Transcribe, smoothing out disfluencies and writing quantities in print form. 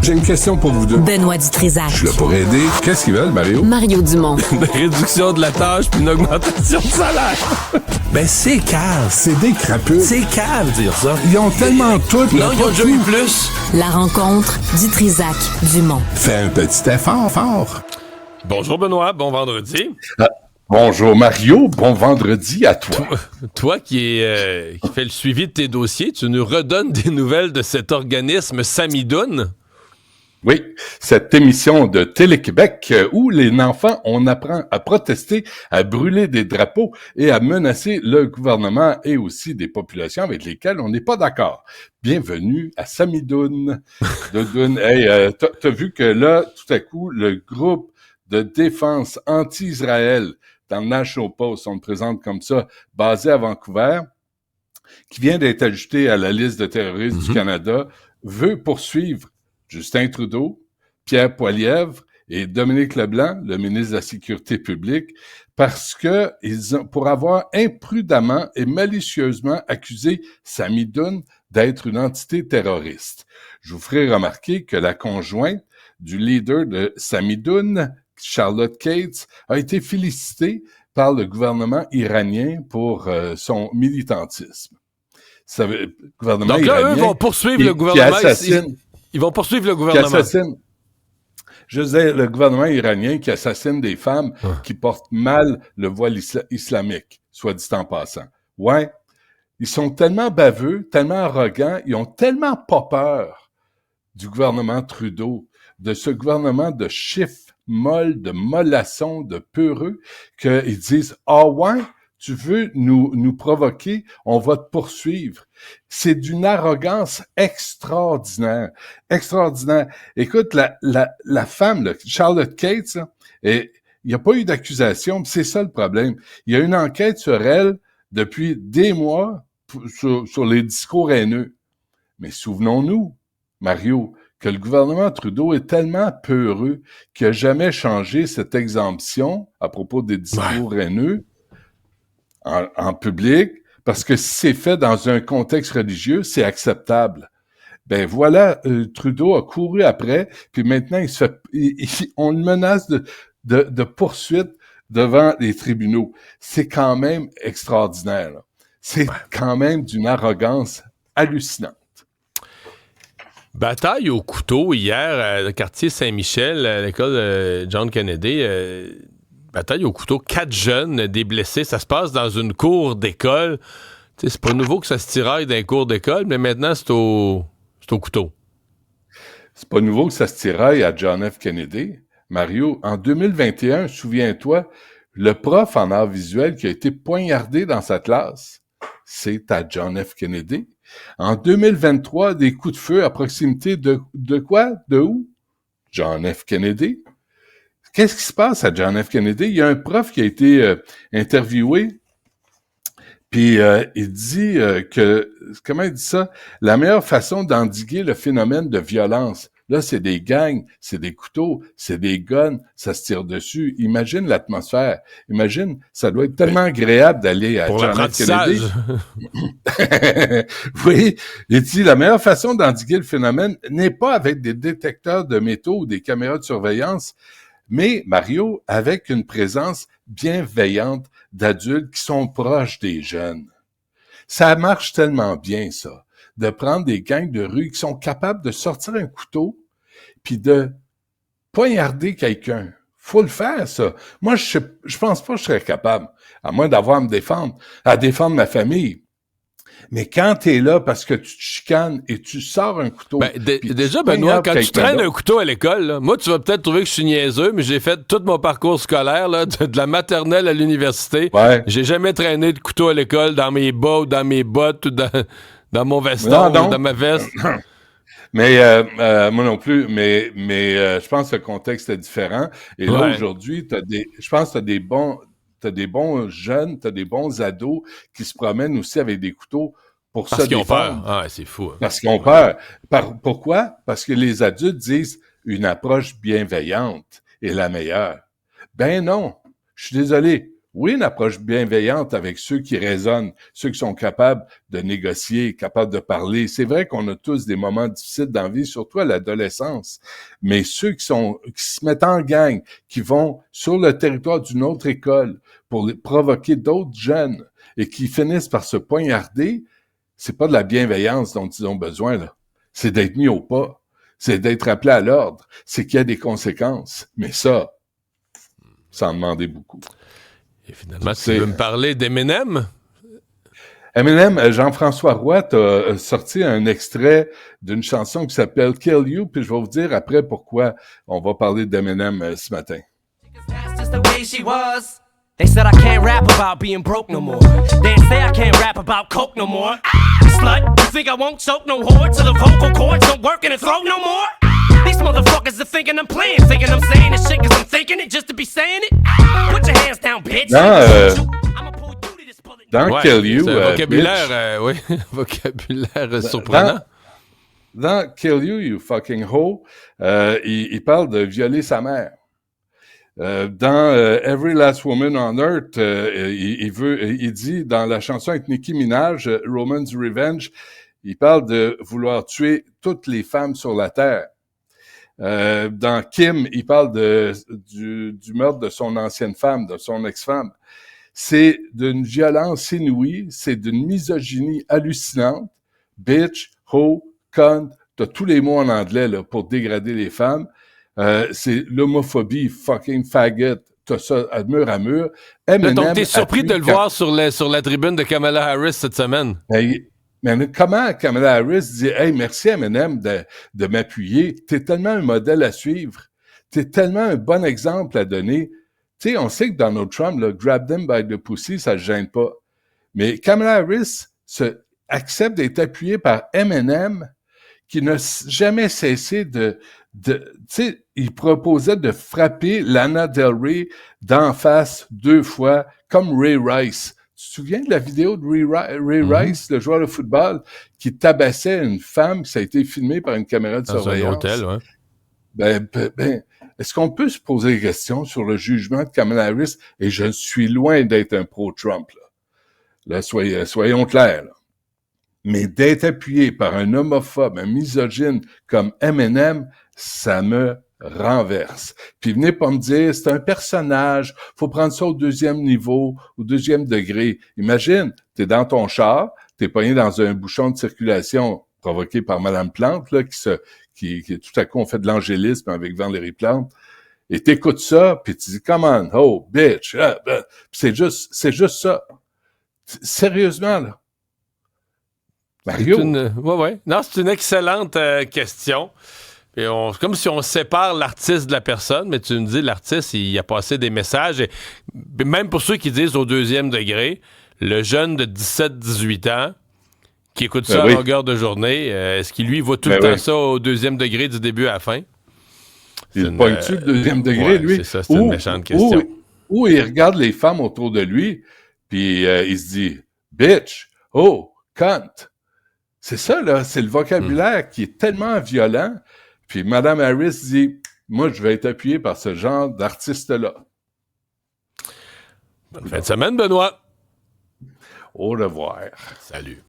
J'ai une question pour vous deux. Benoît Dutrisac. Je suis là pour aider. Qu'est-ce qu'ils veulent, Mario? Mario Dumont. Une réduction de la tâche puis une augmentation de salaire. Ben, c'est cave. C'est des crapules. C'est cave dire ça. Ils ont tellement tout. Non, ils ont déjà eu plus. La rencontre Dutrisac-Dumont. Fais un petit effort fort. Bonjour Benoît, bon vendredi. Bonjour Mario, bon vendredi à toi. Toi qui fais le suivi de tes dossiers, tu nous redonnes des nouvelles de cet organisme Samidoun. Oui, cette émission de Télé-Québec où les enfants, on apprend à protester, à brûler des drapeaux et à menacer le gouvernement et aussi des populations avec lesquelles on n'est pas d'accord. Bienvenue à Samidoun. Hey, t'as vu que là, tout à coup, le groupe de défense anti-Israël dans le National Post, on le présente comme ça, basé à Vancouver, qui vient d'être ajouté à la liste de terroristes du Canada, veut poursuivre Justin Trudeau, Pierre Poilievre et Dominique Leblanc, le ministre de la Sécurité publique, parce que pour avoir imprudemment et malicieusement accusé Samidoun d'être une entité terroriste. Je vous ferai remarquer que la conjointe du leader de Samidoun, Charlotte Cates, a été félicitée par le gouvernement iranien pour son militantisme. Gouvernement Donc là, iranien, eux vont poursuivre le gouvernement. Ils vont poursuivre le gouvernement. Je disais, le gouvernement iranien qui assassine des femmes qui portent mal le voile islamique, soit dit en passant. Ouais, ils sont tellement baveux, tellement arrogants, ils ont tellement pas peur du gouvernement Trudeau, de ce gouvernement de chiffres molles, de mollassons, de peureux, qu'ils disent « Ah ouais, tu veux nous provoquer, on va te poursuivre. » C'est d'une arrogance extraordinaire, extraordinaire. Écoute, la femme, là, Charlotte Cates, là, il n'y a pas eu d'accusation, c'est ça le problème. Il y a une enquête sur elle depuis des mois sur les discours haineux. Mais souvenons-nous, Mario, que le gouvernement Trudeau est tellement peureux qu'il n'a jamais changé cette exemption à propos des discours haineux en public, parce que si c'est fait dans un contexte religieux, c'est acceptable. Ben voilà, Trudeau a couru après, puis maintenant on le menace de poursuite devant les tribunaux. C'est quand même extraordinaire, là. C'est quand même d'une arrogance hallucinante. Bataille au couteau hier au quartier Saint-Michel, à l'école de John Kennedy. Bataille au couteau, 4 jeunes, des blessés. Ça se passe dans une cour d'école. Tu sais, c'est pas nouveau que ça se tiraille dans les cours d'école, mais maintenant, c'est au couteau. C'est pas nouveau que ça se tiraille à John F. Kennedy. Mario, en 2021, souviens-toi, le prof en arts visuels qui a été poignardé dans sa classe, c'est à John F. Kennedy. En 2023, des coups de feu à proximité de quoi? De où? John F. Kennedy. Qu'est-ce qui se passe à John F. Kennedy? Il y a un prof qui a été interviewé, puis il dit que, comment il dit ça? La meilleure façon d'endiguer le phénomène de violence, là, c'est des gangs, c'est des couteaux, c'est des guns, ça se tire dessus. Imagine l'atmosphère. Imagine, ça doit être tellement agréable d'aller à John F. Kennedy. Oui, il dit, la meilleure façon d'endiguer le phénomène n'est pas avec des détecteurs de métaux ou des caméras de surveillance, mais, Mario, avec une présence bienveillante d'adultes qui sont proches des jeunes. Ça marche tellement bien, ça, de prendre des gangs de rue qui sont capables de sortir un couteau puis de poignarder quelqu'un. Faut le faire, ça. Moi, je pense pas que je serais capable, à moins d'avoir à défendre ma famille. Mais quand t'es là parce que tu te chicanes et tu sors un couteau... Déjà, Benoît, quand tu traînes un couteau à l'école, là, moi, tu vas peut-être trouver que je suis niaiseux, mais j'ai fait tout mon parcours scolaire, là, de la maternelle à l'université. Ouais. J'ai jamais traîné de couteau à l'école dans mes bas ou dans mes bottes ou dans mon veston ou dans ma veste. Mais moi non plus, mais je pense que le contexte est différent. Et là, aujourd'hui, je pense que t'as des bons jeunes, t'as des bons ados qui se promènent aussi avec des couteaux pour se défendre. Parce qu'ils ont peur. Ah, c'est fou. Hein. Parce qu'ils ont peur. Pourquoi? Parce que les adultes disent une approche bienveillante est la meilleure. Ben non, je suis désolé. Oui, une approche bienveillante avec ceux qui raisonnent, ceux qui sont capables de négocier, capables de parler. C'est vrai qu'on a tous des moments difficiles dans la vie, surtout à l'adolescence. Mais ceux qui se mettent en gang, qui vont sur le territoire d'une autre école pour provoquer d'autres jeunes et qui finissent par se poignarder, c'est pas de la bienveillance dont ils ont besoin, là. C'est d'être mis au pas. C'est d'être appelé à l'ordre. C'est qu'il y a des conséquences. Mais ça en demandait beaucoup. Et finalement, tu veux me parler d'Eminem? Eminem, Jean-François Roy a sorti un extrait d'une chanson qui s'appelle Kill You, puis je vais vous dire après pourquoi on va parler d'Eminem ce matin. They said I can't rap about being broke no more. They say I can't rap about coke no more. Slut, you think I won't choke no whore till the vocal cords don't work in the throat no more? These motherfuckers are thinking I'm playing, thinking I'm saying this shit cause I'm thinking it just to be saying it. Put your hands down, bitch. Dans Kill You, c'est un vocabulaire, oui, vocabulaire surprenant. Dans Kill You, you fucking hoe, il parle de violer sa mère. Dans Every Last Woman on Earth, il dit dans la chanson avec Nicki Minaj, Roman's Revenge, il parle de vouloir tuer toutes les femmes sur la terre. Dans Kim, il parle du meurtre de son ancienne femme, de son ex-femme. C'est d'une violence inouïe, c'est d'une misogynie hallucinante. Bitch, hoe, cunt, t'as tous les mots en anglais là, pour dégrader les femmes. C'est l'homophobie, fucking faggot, t'as ça à mur. Eminem, donc, t'es surpris de le voir sur la tribune de Kamala Harris cette semaine? Mais comment Kamala Harris dit « Hey, merci Eminem de m'appuyer. T'es tellement un modèle à suivre. T'es tellement un bon exemple à donner. » Tu sais, on sait que Donald Trump, là, grab them by the pussy, ça le gêne pas. Mais Kamala Harris accepte d'être appuyée par Eminem, qui n'a jamais cessé tu sais, il proposait de frapper Lana Del Rey d'en face 2 fois, comme Ray Rice. Tu te souviens de la vidéo de Ray Rice, le joueur de football, qui tabassait une femme, ça a été filmé par une caméra de surveillance. Dans un hôtel, ouais. Ben, est-ce qu'on peut se poser des questions sur le jugement de Kamala Harris? Et je suis loin d'être un pro-Trump, là. Soyons clairs, là. Mais d'être appuyé par un homophobe, un misogyne comme Eminem, ça me renverse. Puis venez pas me dire, c'est un personnage, faut prendre ça au 2e niveau, au 2e degré. Imagine, t'es dans ton char, t'es pogné dans un bouchon de circulation provoqué par Madame Plante, là, qui tout à coup on fait de l'angélisme avec Valérie Plante, et t'écoutes ça, puis tu dis, come on, oh, bitch, c'est juste ça. Sérieusement, là. Mario? Ouais. Non, c'est une excellente question. Et comme si on sépare l'artiste de la personne, mais tu me dis, l'artiste, il a passé des messages. Et même pour ceux qui disent au 2e degré, le jeune de 17-18 ans qui écoute ça à longueur de journée, est-ce qu'il, lui, voit tout le temps ça au 2e degré du début à la fin? Il pointe-tu le 2e degré, lui? C'est ça, c'est une méchante question. Ou il regarde les femmes autour de lui, puis il se dit « Bitch! Oh! Cunt! » C'est ça, là, c'est le vocabulaire qui est tellement violent. Puis Mme Harris dit « Moi, je vais être appuyé par ce genre d'artiste-là. » Bonne fin de semaine, Benoît. Au revoir. Salut.